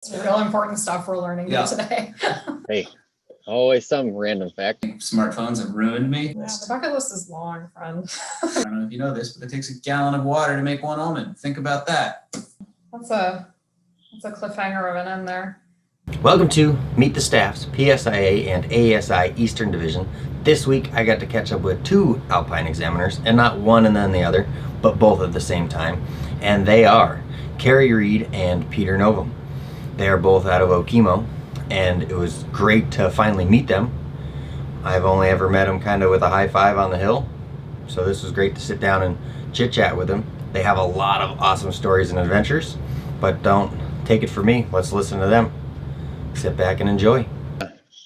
It's real important stuff we're learning here today. Hey, always some random fact. Smartphones have ruined me. Yeah, the bucket list is long, friend. I don't know if you know this, but it takes a gallon of water to make one almond. Think about that. That's a cliffhanger of an end there. Welcome to Meet the Staff's PSIA and AASI Eastern Division. This week I got to catch up with two Alpine examiners, and not one and then the other, but both at the same time. And they are Keri Reid and Peter Novom. They are both out of Okemo, and it was great to finally meet them. I've only ever met them kind of with a high five on the hill, so this was great to sit down and chit chat with them. They have a lot of awesome stories and adventures, but don't take it from me. Let's listen to them. Sit back and enjoy.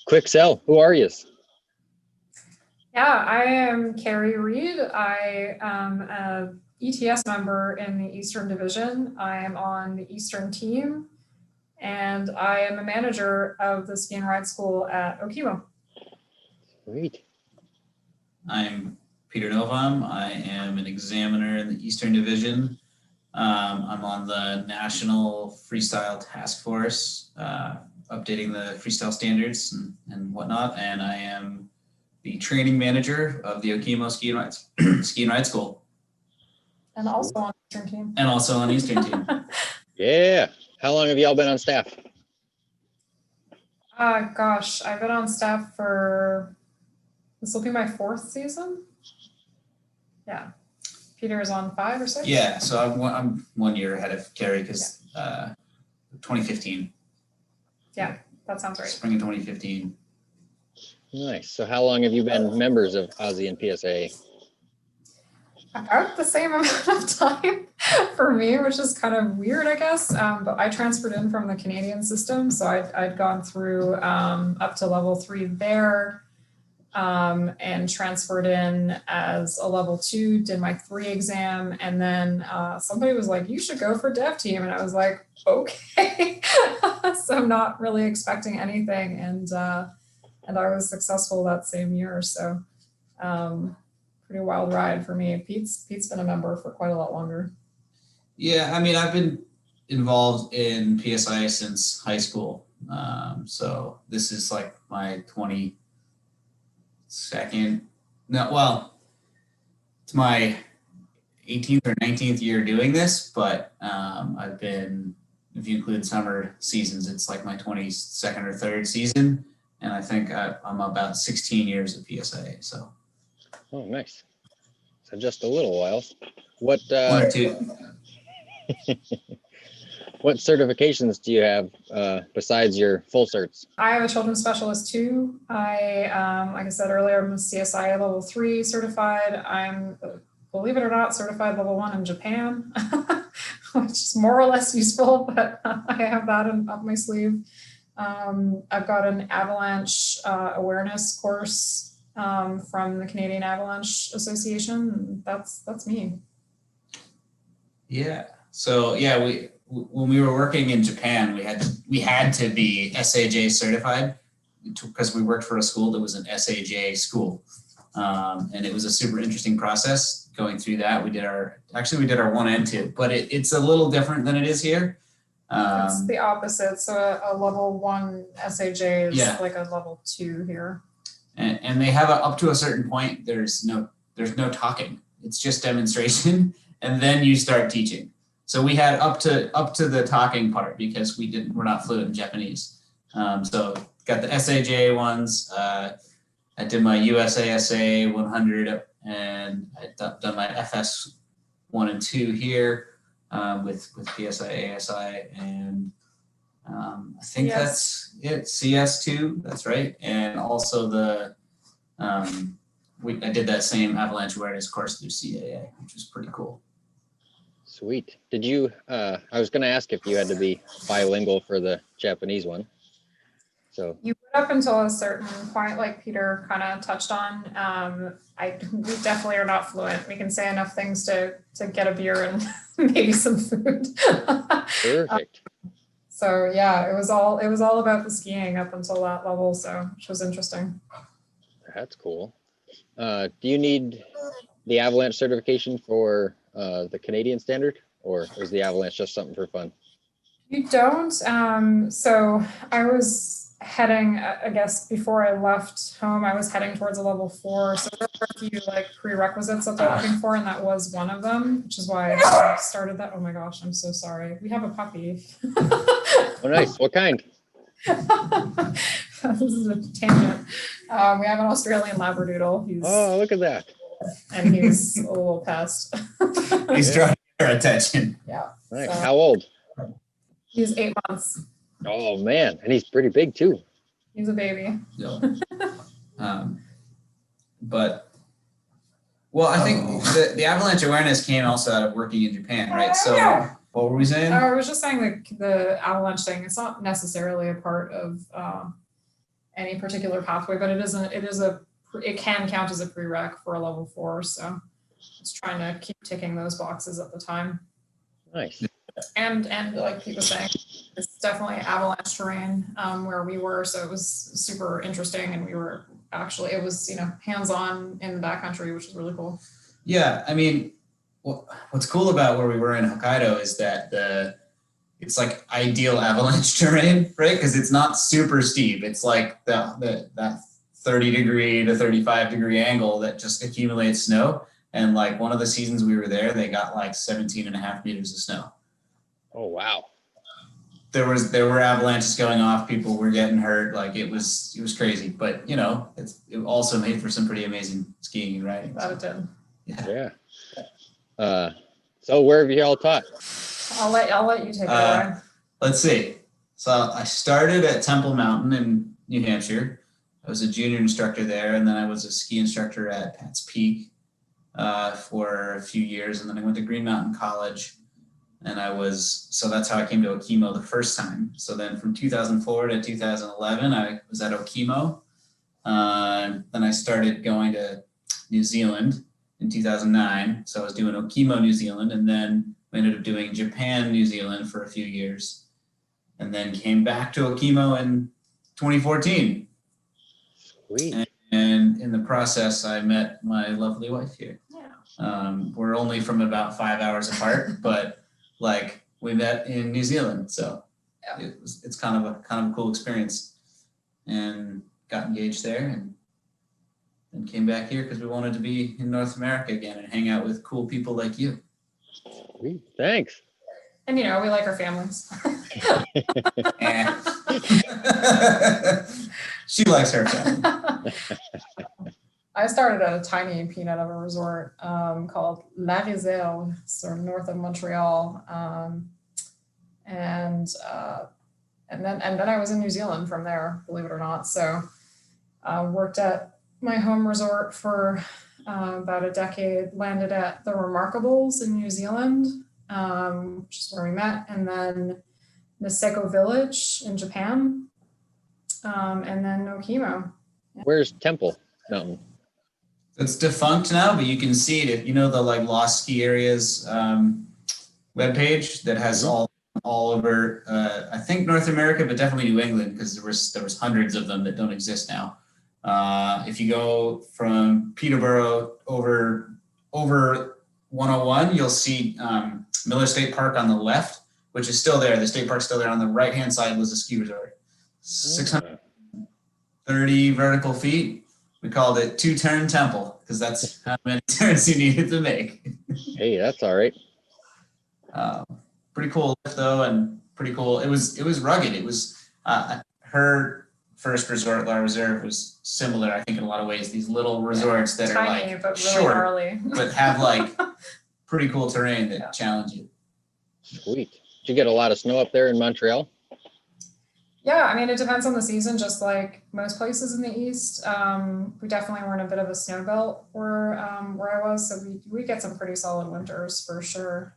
Quick sell, who are you? Yeah, I am Keri Reid. I am a ETS member in the Eastern Division. I am on the Eastern team, and I am a manager of the ski and ride school at Okemo. Great. I'm Peter Novom. I am an examiner in the Eastern Division. I'm on the National Freestyle Task Force, updating the freestyle standards and whatnot. And I am the training manager of the Okemo Ski and Ride School. And also on Eastern team. And also on Eastern team. Yeah. How long have y'all been on staff? Gosh, I've been on staff for, this will be my 4th season. Yeah. Peter is on 5 or 6? Yeah, so I'm 1 year ahead of Keri because 2015. Yeah, that sounds right. Spring of 2015. Nice. So how long have you been members of AASI and PSIA? About the same amount of time for me, which is kind of weird, I guess. But I transferred in from the Canadian system, so I'd gone through up to level 3 there, and transferred in as a level 2, did my 3 exam, and then somebody was like, "You should go for dev team," and I was like, "Okay." So I'm not really expecting anything, and I was successful that same year. So. Pretty wild ride for me. Pete's been a member for quite a lot longer. Yeah, I mean, I've been involved in PSIA since high school. So this is like my 22nd. No, well, it's my 18th or 19th year doing this, but I've been, if you include summer seasons, it's like my 22nd or 3rd season. And I think I'm about 16 years of PSIA. So. Oh, nice. So just a little while. What 1 or 2. What certifications do you have besides your full certs? I have a children's specialist too. I, like I said earlier, I'm a CSIA level 3 certified. I'm, believe it or not, certified level 1 in Japan, which is more or less useful, but I have that up my sleeve. I've got an avalanche awareness course from the Canadian Avalanche Association. That's me. Yeah. So yeah, when we were working in Japan, we had to be SAJ certified because we worked for a school that was an SAJ school, and it was a super interesting process going through that. We did our 1 and 2, but it's a little different than it is here. It's the opposite. So a level 1 SAJ is like a level 2 here. And they have up to a certain point. There's no talking. It's just demonstration, and then you start teaching. So we had up to the talking part because we're not fluent in Japanese. So got the SAJ ones. I did my USASA 100, and I've done my FS 1 and 2 here with PSIA, AASI, and I think that's it. CS2, that's right. And also I did that same avalanche awareness course through CAA, which is pretty cool. Sweet. Did you, I was going to ask if you had to be bilingual for the Japanese one. So you would up until a certain point, like Peter kind of touched on. We definitely are not fluent. We can say enough things to get a beer and maybe some food. Perfect. So yeah, it was all about the skiing up until that level, so which was interesting. That's cool. Do you need the avalanche certification for the Canadian standard, or is the avalanche just something for fun? You don't. So I was heading, I guess, before I left home, I was heading towards a level 4. So there were a few like prerequisites that they're looking for, and that was one of them, which is why I started that. Oh my gosh, I'm so sorry. We have a puppy. Oh, nice. What kind? This is a tangent. We have an Australian Labradoodle. Oh, look at that. And he's a little pest. He's drawing your attention. Yeah. Nice. So How old? he's 8 months. Oh, man. And he's pretty big, too. He's a baby. So, but well, I think the avalanche awareness came also out of working in Japan, right? So what were we saying? I was just saying the avalanche thing, it's not necessarily a part of any particular pathway, but it can count as a prereq for a level 4. So just trying to keep ticking those boxes at the time. Nice. And like Pete was saying, it's definitely avalanche terrain where we were. So it was super interesting, and we were actually, it was, hands-on in the backcountry, which is really cool. Yeah, I mean, what's cool about where we were in Hokkaido is that it's like ideal avalanche terrain, right? Because it's not super steep. It's like that 30-degree to 35-degree angle that just accumulates snow. And like one of the seasons we were there, they got like 17.5 meters of snow. Oh, wow. There were avalanches going off. People were getting hurt. Like it was crazy. But it also made for some pretty amazing skiing and riding. That it did. Yeah. So where have you all taught? I'll let you take it away. Let's see. So I started at Temple Mountain in New Hampshire. I was a junior instructor there, and then I was a ski instructor at Pat's Peak for a few years, and then I went to Green Mountain College, and so that's how I came to Okemo the first time. So then from 2004 to 2011, I was at Okemo. Then I started going to New Zealand in 2009. So I was doing Okemo, New Zealand, and then we ended up doing Japan, New Zealand for a few years, and then came back to Okemo in 2014. Sweet. And in the process, I met my lovely wife here. Yeah. We're only from about 5 hours apart, but like we met in New Zealand, so Yeah. it's kind of a cool experience, and got engaged there, and then came back here because we wanted to be in North America again and hang out with cool people like you. Sweet. Thanks. And we like our families. She likes her family. I started at a tiny peanut of a resort called La Réserve, sort of north of Montreal, and then I was in New Zealand from there, believe it or not. So worked at my home resort for about a decade. Landed at the Remarkables in New Zealand, which is where we met, and then Niseko Village in Japan, and then Okemo. Where's Temple Mountain? It's defunct now, but you can see it if you know the like Lost Ski Areas webpage that has all over I think North America, but definitely New England, because there was hundreds of them that don't exist now. If you go from Peterborough over 101, you'll see Miller State Park on the left, which is still there. The state park's still there. On the right-hand side was a ski resort. 630 vertical feet. We called it 2-turn Temple because that's how many turns you needed to make. Hey, that's all right. Pretty cool lift though, and pretty cool. It was rugged. It was her first resort, La Reserve, was similar, I think, in a lot of ways. These little resorts that Tiny, are like but really short, gnarly. but have like pretty cool terrain that challenge you. Sweet. Did you get a lot of snow up there in Montreal? Yeah, I mean, it depends on the season, just like most places in the East. We definitely were in a bit of a snow belt where I was, so we get some pretty solid winters for sure.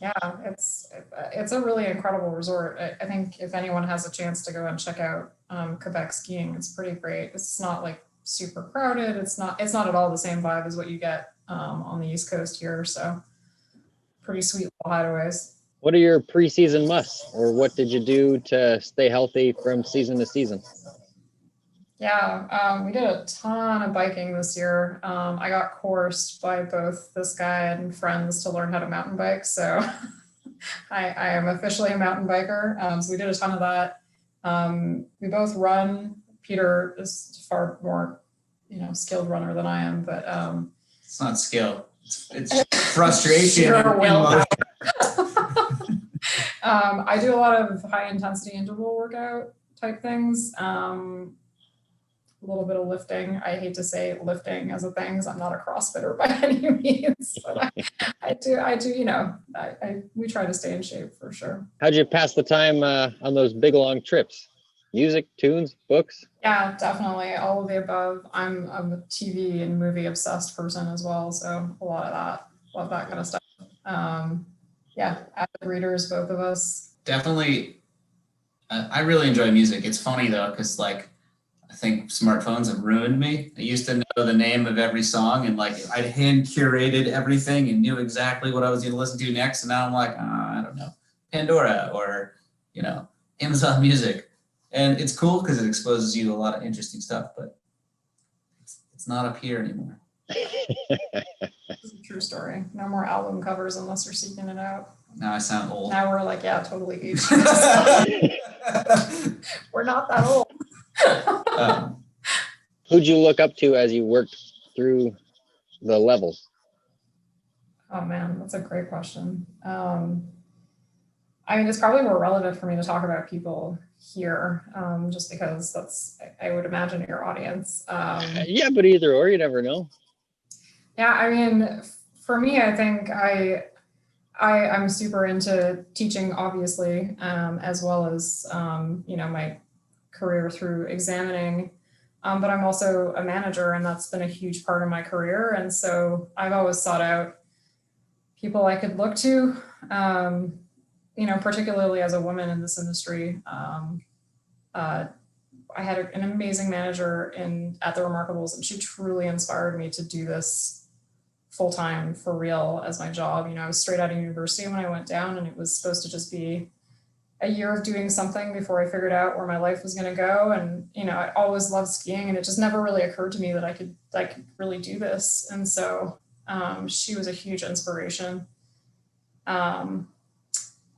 Yeah, it's a really incredible resort. I think if anyone has a chance to go and check out Quebec skiing, it's pretty great. It's not like super crowded. It's not at all the same vibe as what you get on the East Coast here. So pretty sweet little hideaways. What are your preseason musts, or what did you do to stay healthy from season to season? Yeah, we did a ton of biking this year. I got coursed by both this guy and friends to learn how to mountain bike. So I am officially a mountain biker. So we did a ton of that. We both run. Peter is far more, skilled runner than I am, but it's not skill. It's frustration. Sheer willpower. I do a lot of high intensity interval workout type things. A little bit of lifting. I hate to say lifting as a thing because I'm not a CrossFitter by any means, but I do, we try to stay in shape for sure. How'd you pass the time on those big long trips? Music, tunes, books? Yeah, definitely. All of the above. I'm a TV and movie obsessed person as well. So a lot of that, love that kind of stuff. Yeah, avid readers, both of us. Definitely. I really enjoy music. It's funny though, because I think smartphones have ruined me. I used to know the name of every song and I'd hand curated everything and knew exactly what I was going to listen to next. And now I'm like, I don't know, Pandora or, Amazon Music. And it's cool because it exposes you to a lot of interesting stuff, but it's not up here anymore. It's a true story. No more album covers unless you're seeking it out. Now I sound old. Now we're like, yeah, totally aged. We're not that old. Who'd you look up to as you worked through the levels? Oh man, that's a great question. It's probably more relevant for me to talk about people here, just because that's, I would imagine, your audience. Yeah, but either or, you never know. Yeah, for me, I think I'm super into teaching, obviously, as well as, my career through examining, but I'm also a manager, and that's been a huge part of my career. And so I've always sought out people I could look to, particularly as a woman in this industry. I had an amazing manager at the Remarkables, and she truly inspired me to do this full time for real as my job. I was straight out of university when I went down, and it was supposed to just be a year of doing something before I figured out where my life was going to go. And, I always loved skiing, and it just never really occurred to me that I could really do this. And so she was a huge inspiration.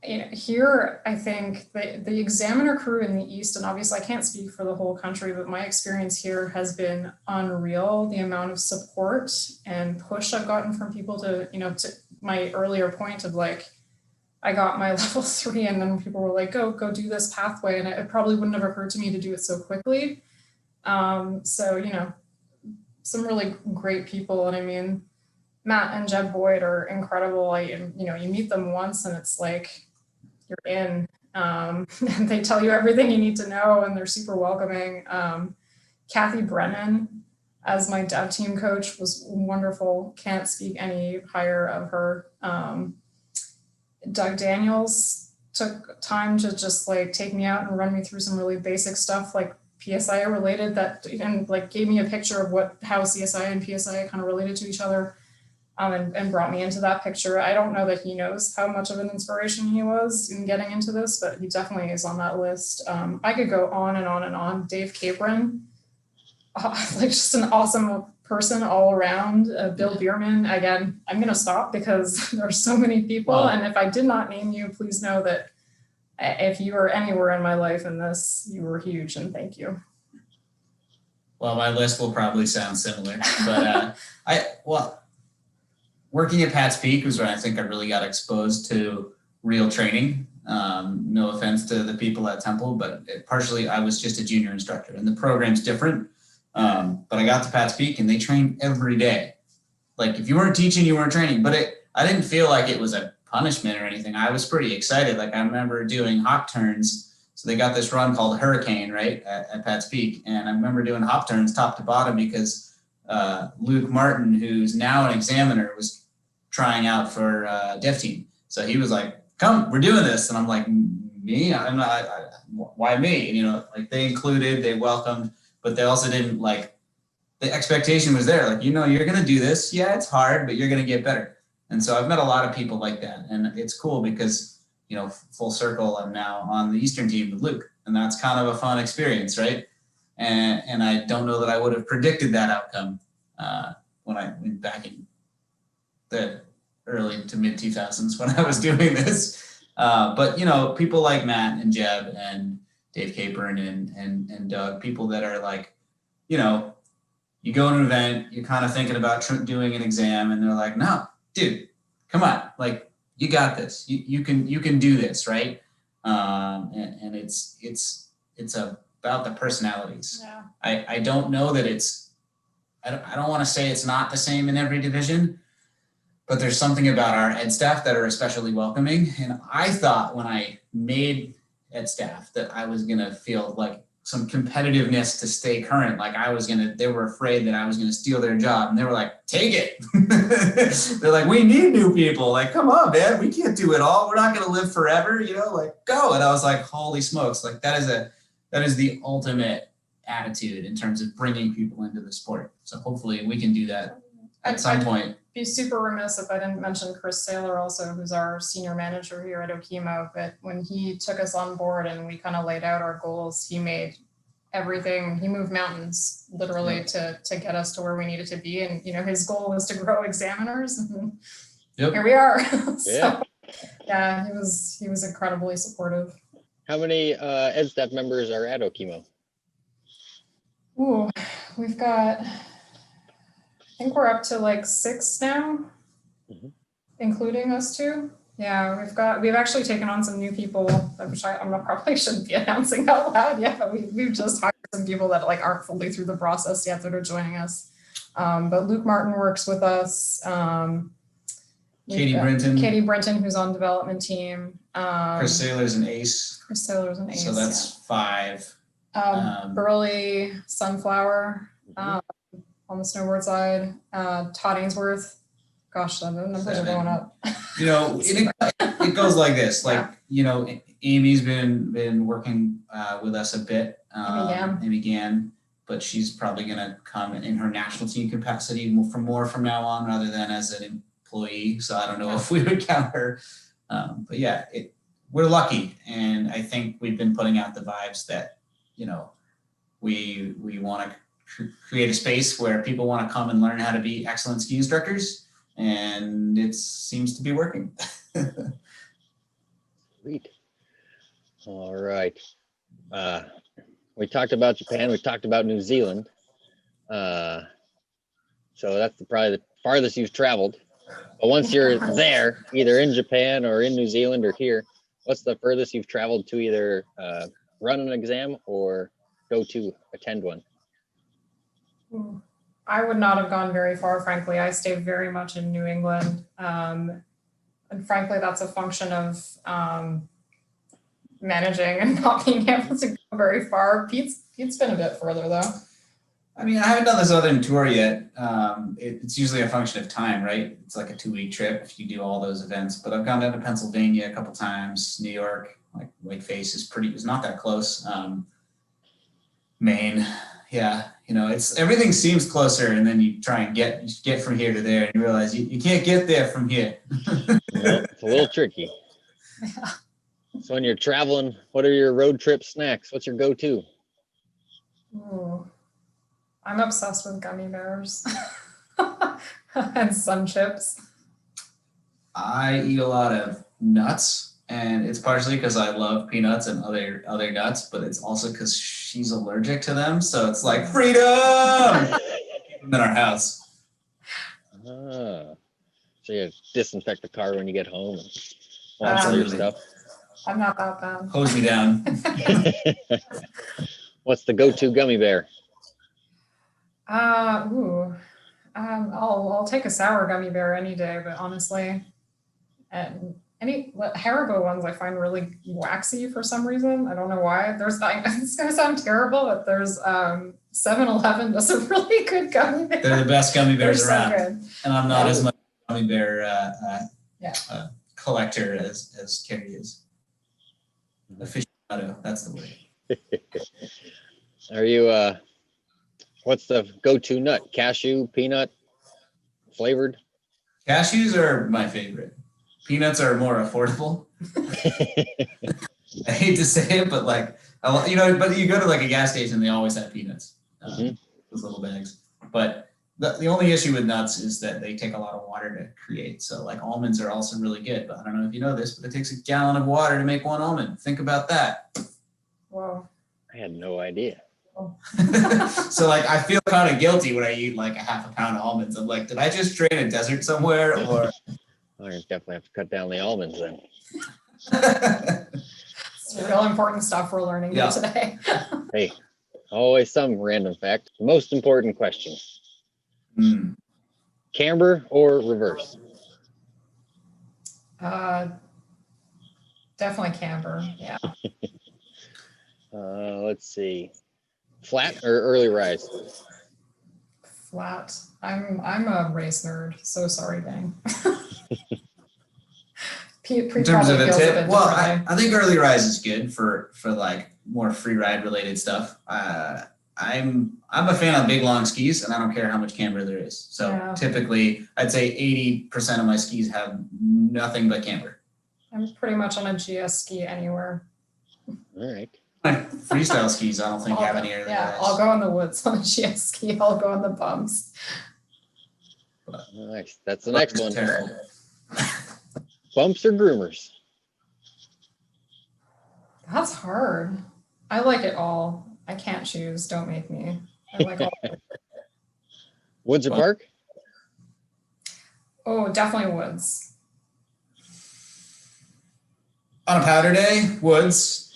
Here, I think the examiner crew in the East, and obviously I can't speak for the whole country, but my experience here has been unreal. The amount of support and push I've gotten from people to my earlier point of I got my level 3, and then people were like, go do this pathway. And it probably wouldn't have occurred to me to do it so quickly. So, some really great people. And Matt and Jeb Boyd are incredible. You meet them once and it's like, you're in, and they tell you everything you need to know, and they're super welcoming. Kathy Brennan as my dev team coach was wonderful. Can't speak any higher of her. Doug Daniels took time to just take me out and run me through some really basic stuff PSIA related and gave me a picture of how CSI and PSIA kind of related to each other, and brought me into that picture. I don't know that he knows how much of an inspiration he was in getting into this, but he definitely is on that list. I could go on and on and on. Dave Capron, just an awesome person all around. Bill Bierman, again, I'm going to stop because there's so many people. Wow. And if I did not name you, please know that if you are anywhere in my life in this, you were huge, and thank you. Well, my list will probably sound similar, but working at Pat's Peak was when I think I really got exposed to real training. No offense to the people at Temple, but partially I was just a junior instructor, and the program's different. But I got to Pat's Peak, and they train every day. If you weren't teaching, you weren't training. But I didn't feel like it was a punishment or anything. I was pretty excited. I remember doing hop turns. So they got this run called Hurricane, right, at Pat's Peak. And I remember doing hop turns top to bottom because Luke Martin, who's now an examiner, was trying out for dev team. So he was like, come, we're doing this. And I'm like, me? I'm not, why me? And, they included, they welcomed, but they also didn't the expectation was there. You're going to do this. Yeah, it's hard, but you're going to get better. And so I've met a lot of people like that. And it's cool because, full circle, I'm now on the Eastern team with Luke. And that's kind of a fun experience, right? And I don't know that I would have predicted that outcome when I went back in the early to mid 2000s when I was doing this. But you know, people like Matt and Jeb and Dave Capron and Doug, people that are like, you know, you go to an event, you're kind of thinking about doing an exam, and they're like, no, dude, come on, like you got this, you can do this, right? And it's about the personalities. Yeah. I don't know that I don't want to say it's not the same in every division, but there's something about our ed staff that are especially welcoming. And I thought when I made ed staff that I was gonna feel like some competitiveness to stay current. Like they were afraid that I was gonna steal their job, and they were like, take it. They're like, we need new people. Like, come on, man, we can't do it all. We're not gonna live forever, you know, like go. And I was like, holy smokes, like that is the ultimate attitude in terms of bringing people into the sport. So hopefully we can do that at some point. Be super remiss if I didn't mention Chris Saylor also, who's our senior manager here at Okemo. But when he took us on board and we kind of laid out our goals, he made everything, he moved mountains literally to get us to where we needed to be. And, you know, his goal was to grow examiners. And here we are. So, yeah, he was incredibly supportive. How many ed staff members are at Okemo? Ooh, we've got, I think we're up to like 6 now, including us two. Yeah, we've actually taken on some new people, which I probably shouldn't be announcing out loud yet, but we've just hired some people that like aren't fully through the process yet that are joining us. But Luke Martin works with us. Katie Brenton, who's on development team. Chris Saylor's an ace. So that's 5. Burley Sunflower on the snowboard side. Todd Ainsworth. Gosh, the numbers are going up. You know, it goes like this. Like, you know, Amy's been working with us a bit. Amy Gann, but she's probably going to come in her national team capacity from now on, rather than as an employee. So I don't know if we would count her. But yeah, we're lucky, and I think we've been putting out the vibes that, you know, we want to create a space where people want to come and learn how to be excellent ski instructors. And it seems to be working. Sweet. All right. We talked about Japan. We talked about New Zealand. So that's probably the farthest you've traveled. But once you're there, either in Japan or in New Zealand or here, what's the furthest you've traveled to either run an exam or go to attend one? I would not have gone very far, frankly. I stayed very much in New England. And frankly, that's a function of managing and not being able to go very far. Pete's been a bit further though. I mean, I haven't done the Southern tour yet. It's usually a function of time, right? It's like a 2-week trip if you do all those events. But I've gone down to Pennsylvania a couple times, New York, like Whiteface is not that close. Maine, yeah, you know, everything seems closer, and then you try and get from here to there, and you realize you can't get there from here. Well, it's a little tricky. Yeah. So when you're traveling, what are your road trip snacks? What's your go-to? Ooh, I'm obsessed with gummy bears and sun chips. I eat a lot of nuts. And it's partially because I love peanuts and other nuts, but it's also because she's allergic to them. So it's like freedom in our house. So you disinfect the car when you get home and wash all your stuff. I'm not that bad. Hose me down. What's the go-to gummy bear? I'll take a sour gummy bear any day, but honestly, and any Haribo ones I find really waxy for some reason. I don't know why. It's going to sound terrible, but there's 7-Eleven does a really good gummy bear. They're the best gummy bears around. So and I'm not as much a gummy bear collector as Keri is. Aficionado, that's the word. Are you, what's the go-to nut? Cashew, peanut, flavored? Cashews are my favorite. Peanuts are more affordable. I hate to say it, but but you go to like a gas station, they always have peanuts, those little bags. But The only issue with nuts is that they take a lot of water to create. So like almonds are also really good, but I don't know if you know this, but it takes a gallon of water to make one almond. Think about that. Whoa. I had no idea. So like I feel kind of guilty when I eat like a half a pound of almonds. I'm like, did I just drain a desert somewhere? Or I definitely have to cut down the almonds then. It's real important stuff we're learning here Yeah. today. Hey, always some random fact. Most important question. Camber or reverse? Definitely camber. Yeah. Let's see. Flat or early rise? Flat. I'm a race nerd. So sorry, gang. In terms of a tip, well, I think early rise is good for like more free ride related stuff. I'm a fan of big long skis, and I don't care how much camber there is. So Yeah. typically, I'd say 80% of my skis have nothing but camber. I'm pretty much on a GS ski anywhere. All right. My freestyle skis, I don't think I'll have go- any early yeah, rise. I'll go in the woods on a GS ski. I'll go in the bumps. Nice. That's the next one. Terrible. Bumps or groomers? That's hard. I like it all. I can't choose. Don't make me. I like all. Woods or park? Oh, definitely woods. On a powder day, woods.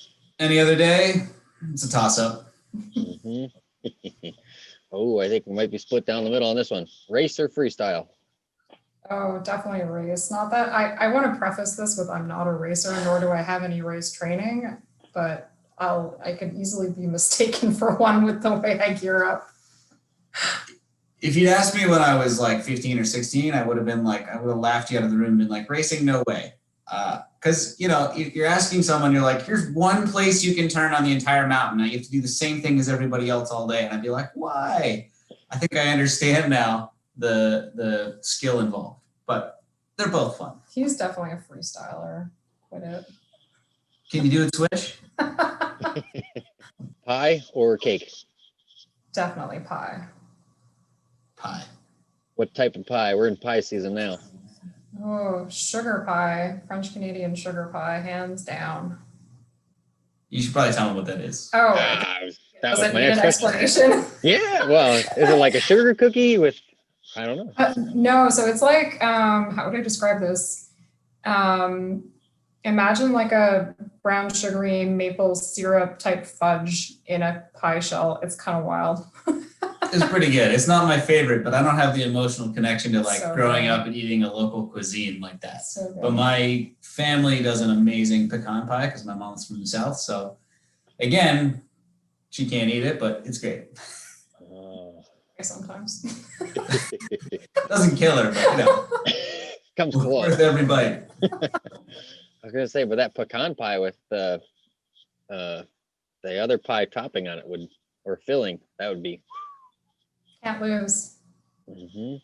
Any other day, it's a toss up. Mhm. Oh, I think we might be split down the middle on this one. Race or freestyle? Oh, definitely a race. Not that I want to preface this with I'm not a racer, nor do I have any race training, but I could easily be mistaken for one with the way I gear up. If you'd asked me when I was like 15 or 16, I would have been like, I would have laughed you out of the room and been like, racing, no way. Because, you know, if you're asking someone, you're like, here's one place you can turn on the entire mountain. Now you have to do the same thing as everybody else all day. And I'd be like, why? I think I understand now the skill involved, but they're both fun. He's definitely a freestyler. Quit it. Can you do it switch? Pie or cake? Definitely pie. Pie. What type of pie? We're in pie season now. Oh, sugar pie, French Canadian sugar pie, hands down. You should probably tell them what that is. Oh, That does was it my need an next question. explanation? Yeah, well, is it like a sugar cookie with, I don't know. No, so it's like, how would I describe this? Imagine like a brown sugary maple syrup type fudge in a pie shell. It's kind of wild. It's pretty good. It's not my favorite, but I don't have the emotional connection to like So growing good. up and eating a local cuisine like that. So good. But my family does an amazing pecan pie because my mom's from the South. So again, she can't eat it, but it's great. Sometimes. Doesn't kill her, but you know, Comes worth close. every bite. I was gonna say, but that pecan pie with the other pie topping on it would, or filling, that would be. Can't lose. Mhm.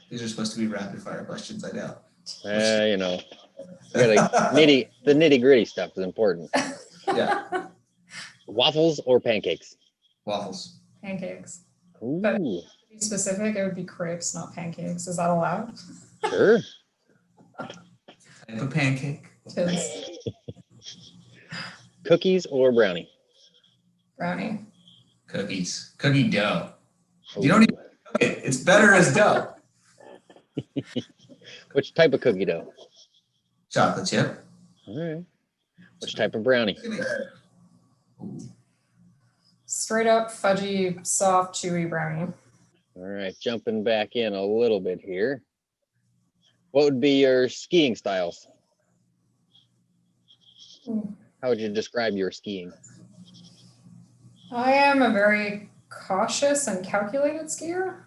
These are supposed to be rapid fire questions, I doubt. You know, the nitty gritty stuff is important. Yeah, Waffles or pancakes? waffles. Pancakes. Ooh, But- To be specific, it would be crepes, not pancakes. Is that allowed? sure. Type of pancake. Tis. Cookies or brownie? Brownie. Cookies. Cookie dough. You don't even cook it. It's better as dough. Which type of cookie dough? Chocolate chip. All right. Which type of brownie? Ooh. Straight up fudgy, soft, chewy brownie. All right, jumping back in a little bit here. What would be your skiing styles? How would you describe your skiing? I am a very cautious and calculated skier.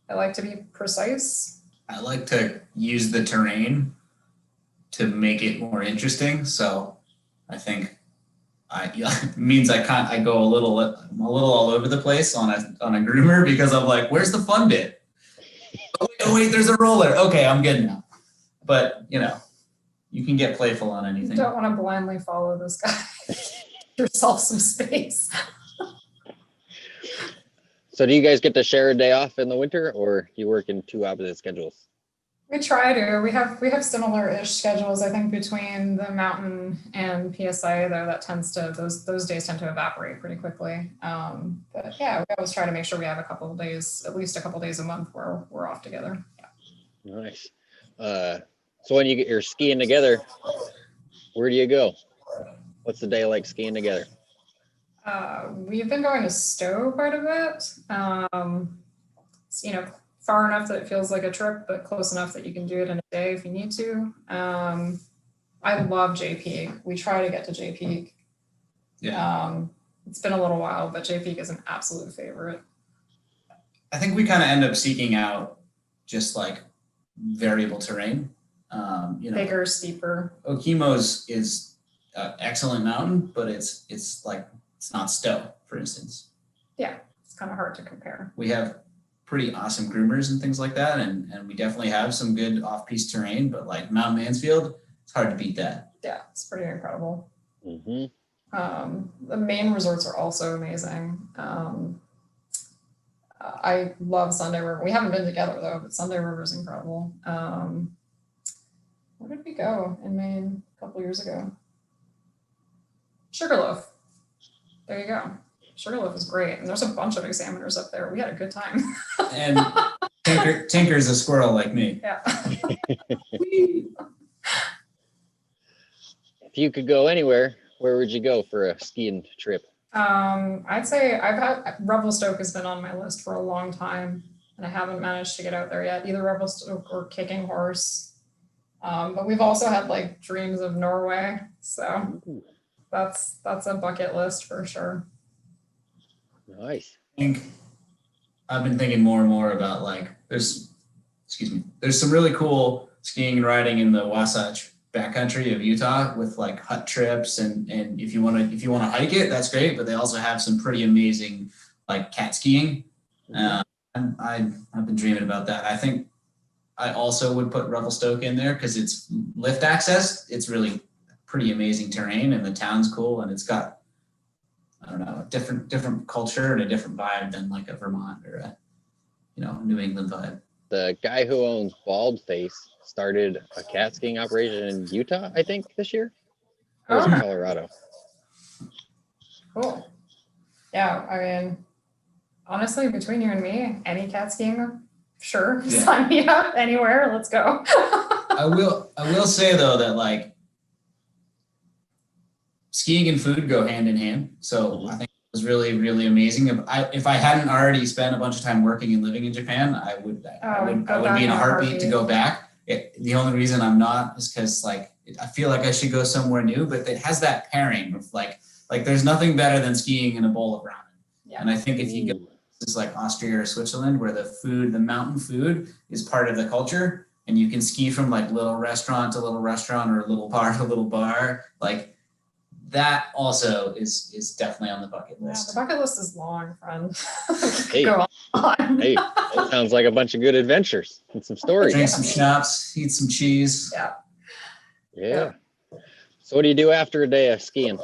I like to be precise. I like to use the terrain to make it more interesting. So I think it means I go I'm a little all over the place on a groomer because I'm like, where's the fun bit? Oh wait, there's a roller. Okay, I'm good now. But you know, you can get playful on You anything. don't want to blindly follow this guy. Give yourself some space. So do you guys get to share a day off in the winter, or you work in two opposite schedules? We try to. We have similar-ish schedules, I think, between the mountain and PSIA, though that tends to those days tend to evaporate pretty quickly. But yeah, we always try to make sure we have a couple of days, at least a couple of days a month where we're off together. Yeah. Nice. So when you're skiing together, where do you go? What's the day like skiing together? We've been going to Stowe quite a bit. Far enough that it feels like a trip, but close enough that you can do it in a day if you need to. I love J Peak. We try to get to J Peak. Yeah. It's been a little while, but J Peak is an absolute favorite. I think we kind of end up seeking out just like variable terrain. Bigger, steeper. Okemos is an excellent mountain, but it's not Stowe, for instance. Yeah, it's kind of hard to compare. We have pretty awesome groomers and things like that, and we definitely have some good off-piste terrain, but like Mount Mansfield, it's hard to beat that. Yeah, it's pretty incredible. Mm-hmm. The main resorts are also amazing. I love Sunday River. We haven't been together though, but Sunday River is incredible. Where did we go in Maine a couple years ago? Sugarloaf. There you go. Sugarloaf is great, and there's a bunch of examiners up there. We had a good time. And Tinker's a squirrel like me. Yeah. If you could go anywhere, where would you go for a skiing trip? I'd say Revelstoke has been on my list for a long time, and I haven't managed to get out there yet, either Revelstoke or Kicking Horse. But we've also had like dreams of Norway, so that's a bucket list for sure. Nice. I think I've been thinking more and more about like there's some really cool skiing and riding in the Wasatch backcountry of Utah with like hut trips and if you want to hike it, that's great, but they also have some pretty amazing like cat skiing. I've been dreaming about that. I think I also would put Revelstoke in there because it's lift access. It's really pretty amazing terrain, and the town's cool, and it's got, I don't know, a different culture and a different vibe than like a Vermont or a New England vibe. The guy who owns Bald Face started a cat skiing operation in Utah, I think, this year. Or was it Colorado? Cool. Yeah, I mean, honestly, between you and me, any cat skiing, sure, Yeah. sign me up anywhere. Let's go. I will say though that like skiing and food go hand in hand. So I think it was really, really amazing. If I hadn't already spent a bunch of time working and living in Japan, I would be in a heartbeat to go back. The only reason I'm not is because like I feel like I should go somewhere new, but it has that pairing of like there's nothing better than skiing in a bowl of ramen. Yeah. And I think if you go to like Austria or Switzerland, where the mountain food is part of the culture, and you can ski from like little restaurant to little restaurant or little bar to little bar, like that also is definitely on the bucket list. Yeah, the bucket list is long, friend. Hey. Go on. Hey, that sounds like a bunch of good adventures and some stories. Drink some schnapps, eat some cheese. Yeah. Yeah. So what do you do after a day of skiing?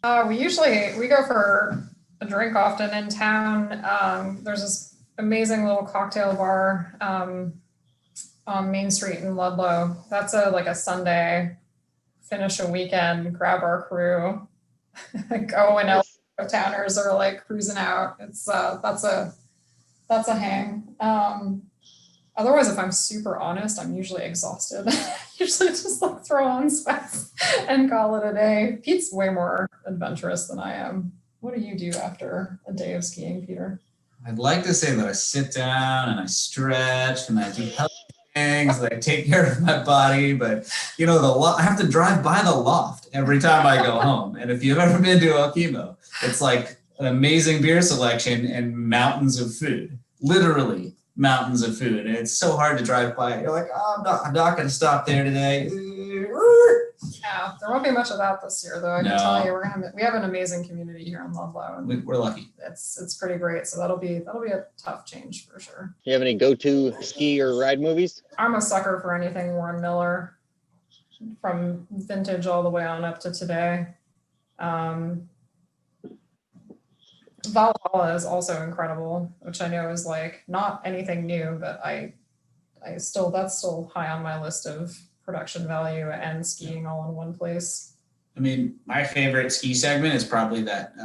We go for a drink often in town. There's this amazing little cocktail bar on Main Street in Ludlow. That's a Sunday, finish a weekend, grab our crew, go and Nice. towners are like cruising out. It's that's a hang. Otherwise, if I'm super honest, I'm usually exhausted. Usually just like throw on sweats and call it a day. Pete's way more adventurous than I am. What do you do after a day of skiing, Peter? I'd like to say that I sit down and I stretch and I do healthy things, that I take care of my body, but I have to drive by the loft every time I go home. And if you've ever been to Okemo, it's like an amazing beer selection and mountains of food, literally mountains of food. And it's so hard to drive by. You're like, oh, I'm not going to stop there today. Yeah, there won't be much of that this year, though. I can tell you, we have an amazing community here in Ludlow, and We're lucky. it's pretty great. So that'll be a tough change for sure. Do you have any go-to ski or ride movies? I'm a sucker for anything Warren Miller, from vintage all the way on up to today. Valhalla is also incredible, which I know is like not anything new, but that's still high on my list of production value and skiing all in one place. I mean, my favorite ski segment is probably that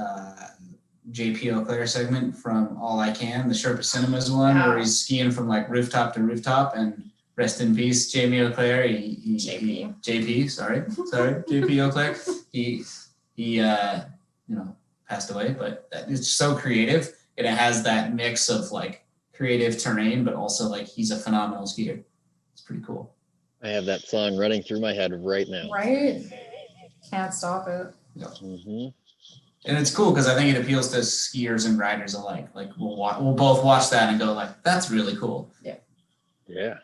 JP Auclair segment from All I Can, the Sherpa Cinemas one, where he's skiing from like rooftop to rooftop. And rest in peace, Jamie Auclair. JP, sorry, JP Auclair. He passed away, but it's so creative, and it has that mix of like creative terrain, but also like he's a phenomenal skier. It's pretty cool. I have that song running through my head right now. Right? Can't stop it. Yeah. Mm-hmm. And it's cool because I think it appeals to skiers and riders alike. Like we'll both watch that and go like, that's really cool. Yeah. Yeah.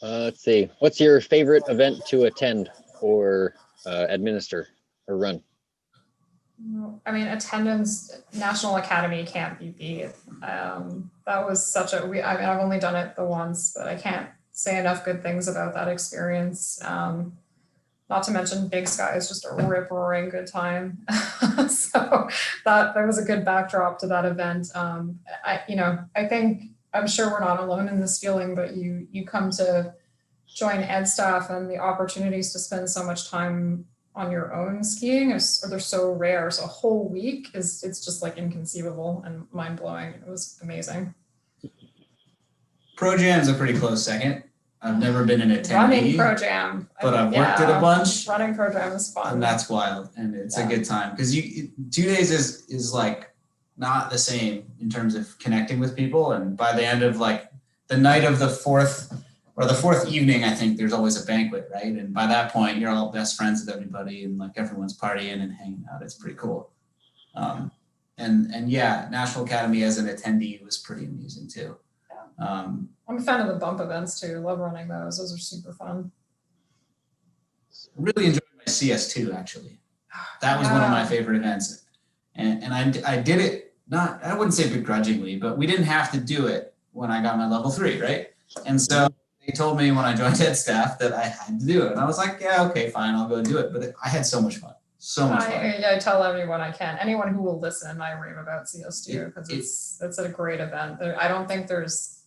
Let's see. What's your favorite event to attend or administer or run? I mean, attendance, National Academy can't be beat. That was such I've only done it the once, but I can't say enough good things about that experience. Not to mention Big Sky is just a rip-roaring good time. So that was a good backdrop to that event. I'm sure we're not alone in this feeling, but you come to join ed staff, and the opportunities to spend so much time on your own skiing they're so rare. So a whole week it's just like inconceivable and mind-blowing. It was amazing. Pro Jam's a pretty close second. I've never been an attendee. Running Pro Jam. But I've worked it a bunch. Running Pro Jam is fun. And that's wild. And it's a good time. Because 2 days is like not the same in terms of connecting with people. And by the end of like the night of the fourth evening, I think there's always a banquet, right? And by that point, you're all best friends with everybody, and like everyone's partying and hanging out. It's pretty cool. And yeah, National Academy as an attendee was pretty amusing too. I'm a fan of the bump events too. Love running those. Those are super fun. Really enjoyed my CS2 actually. That was one of my favorite events. And I did it, not, I wouldn't say begrudgingly, but we didn't have to do it when I got my level 3, right? And so they told me when I joined ed staff that I had to do it. And I was like, yeah, okay, fine, I'll go do it. But I had so much fun. So much fun. I tell everyone I can. Anyone who will listen, I rave about CS2 because it's a great event. I don't think there's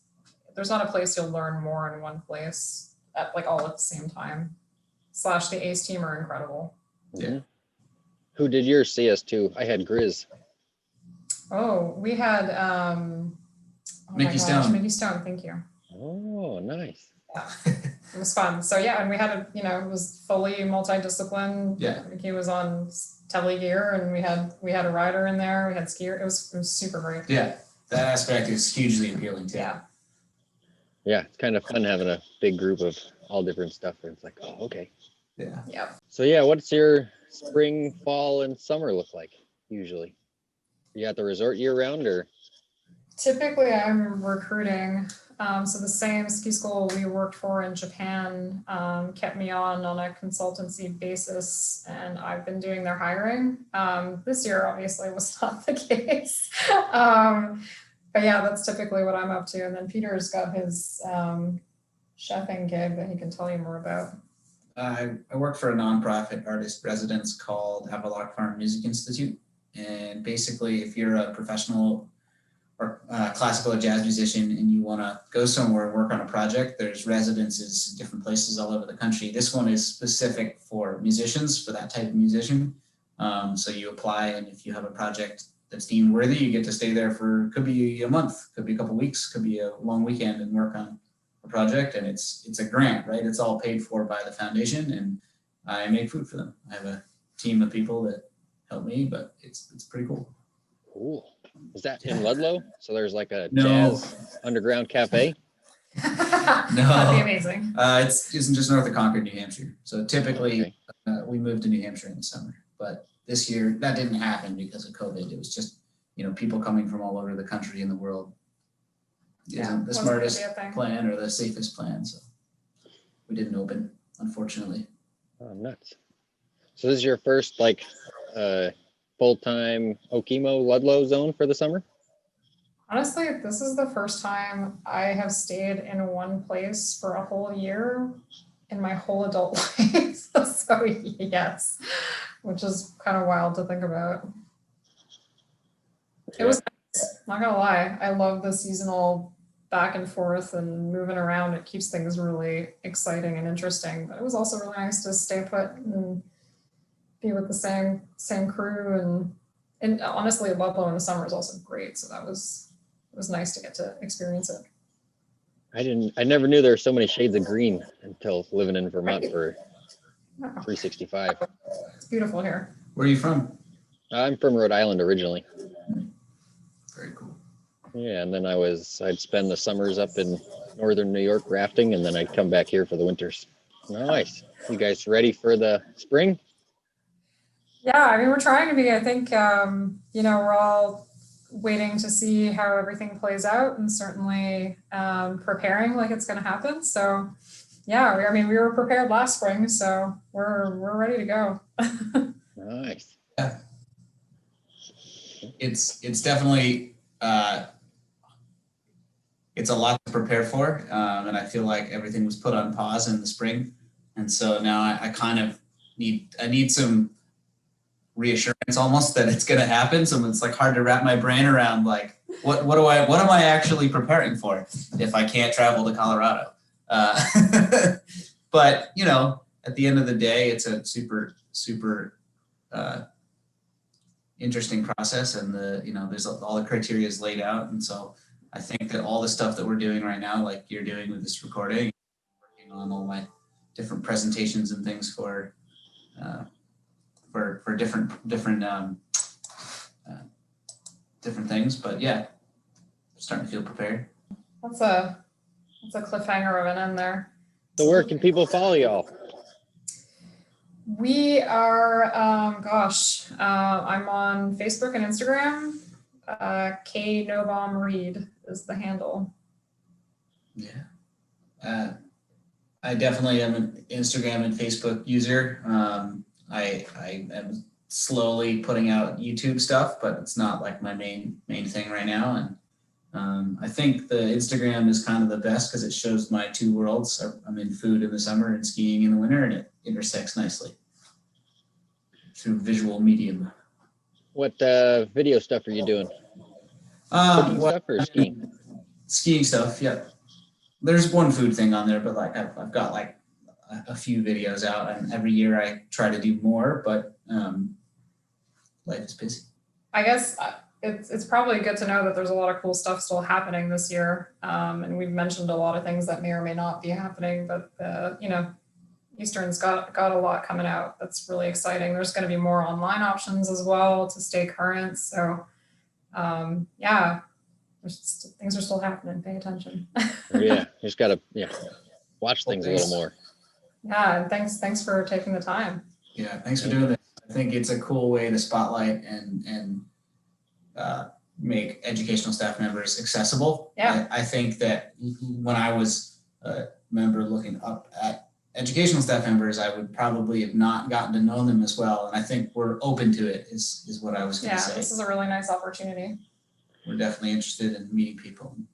not a place you'll learn more in one place at all at the same time. / the ACE team are incredible. Yeah. Who did your CS2? I had Grizz. Oh, we had Mickey Stone. Mickey Stone, thank you. Oh, nice. Yeah, it was fun. So yeah, and we had it was fully multidiscipline. Yeah. Mickey was on tele gear, and we had a rider in there. We had skier. It was super great. Yeah, that aspect is hugely appealing too. Yeah. Yeah, it's kind of fun having a big group of all different stuff. And it's like, oh, okay. Yeah. Yeah. So yeah, what's your spring, fall, and summer look like usually? Are you at the resort year round or? Typically, I'm recruiting. So the same ski school we worked for in Japan kept me on a consultancy basis, and I've been doing their hiring. This year, obviously, was not the case. But yeah, that's typically what I'm up to. And then Peter's got his chefing gig that he can tell you more about. I work for a nonprofit artist residence called Avalanche Farm Music Institute. And basically, if you're a professional or classical or jazz musician and you want to go somewhere and work on a project, there's residences in different places all over the country. This one is specific for musicians, for that type of musician. So you apply, and if you have a project that's deemed worthy, you get to stay there for, could be a month, could be a couple weeks, could be a long weekend and work on a project. And it's a grant, right? It's all paid for by the foundation, and I make food for them. I have a team of people that help me, but it's pretty cool. Cool. Is that in Ludlow? So there's like a No. jazz underground cafe? No. That'd be amazing. It's just north of Concord, New Hampshire. So typically Okay. we moved to New Hampshire in the summer, but this year that didn't happen because of COVID. It was just, people coming from all over the country and the world. Isn't the wasn't smartest gonna be a thing. plan or the safest plan. So we didn't open, unfortunately. Oh, nuts. So this is your first full-time Okemo Ludlow zone for the summer? Honestly, this is the first time I have stayed in one place for a whole year in my whole adult life. So yes, which is kind of wild to think about. It was nice, not gonna lie. I love the seasonal back and forth and moving around. It keeps things really exciting and interesting. But it was also really nice to stay put and be with the same crew. And honestly, Ludlow in the summer is also great. So it was nice to get to experience it. I never knew there were so many shades of green until living in Vermont for Wow, 365. it's beautiful here. Where are you from? I'm from Rhode Island originally. Very cool. Yeah, and then I'd spend the summers up in northern New York rafting, and then I'd come back here for the winters. Nice. You guys ready for the spring? Yeah, I mean, we're trying to be. I think, we're all waiting to see how everything plays out and certainly preparing like it's going to happen. So, yeah, we were prepared last spring, so we're ready to go. Nice. Yeah. It's definitely it's a lot to prepare for, and I feel like everything was put on pause in the spring, and so now I kind of need some reassurance almost that it's going to happen. So it's like hard to wrap my brain around, like what am I actually preparing for if I can't travel to Colorado? But at the end of the day, it's a super interesting process, and there's all the criteria is laid out, and so I think that all the stuff that we're doing right now, like you're doing with this recording, working on all my different presentations and things for different things, but yeah, starting to feel prepared. That's a cliffhanger of an end there. So where can people follow y'all? We are, I'm on Facebook and Instagram. Novom Reid is the handle. Yeah. I definitely am an Instagram and Facebook user. I am slowly putting out YouTube stuff, but it's not like my main thing right now. And I think the Instagram is kind of the best because it shows my two worlds. I'm in food in the summer and skiing in the winter, and it intersects nicely through visual medium. What video stuff are you doing? Cooking stuff or skiing? Skiing stuff, yeah. There's one food thing on there, but like I've got like a few videos out, and every year I try to do more, but life is busy. I guess it's probably good to know that there's a lot of cool stuff still happening this year. And we've mentioned a lot of things that may or may not be happening, but Eastern's got a lot coming out. That's really exciting. There's going to be more online options as well to stay current. So things are still happening. Pay attention. Yeah, you just gotta watch things a little more. Yeah, and thanks for taking the time. Yeah, thanks for doing this. I think it's a cool way to spotlight and make educational staff members accessible. Yeah. I think that when I was a member looking up at educational staff members, I would probably have not gotten to know them as well. And I think we're open to it is what I was going to say. This is a really nice opportunity. We're definitely interested in meeting people and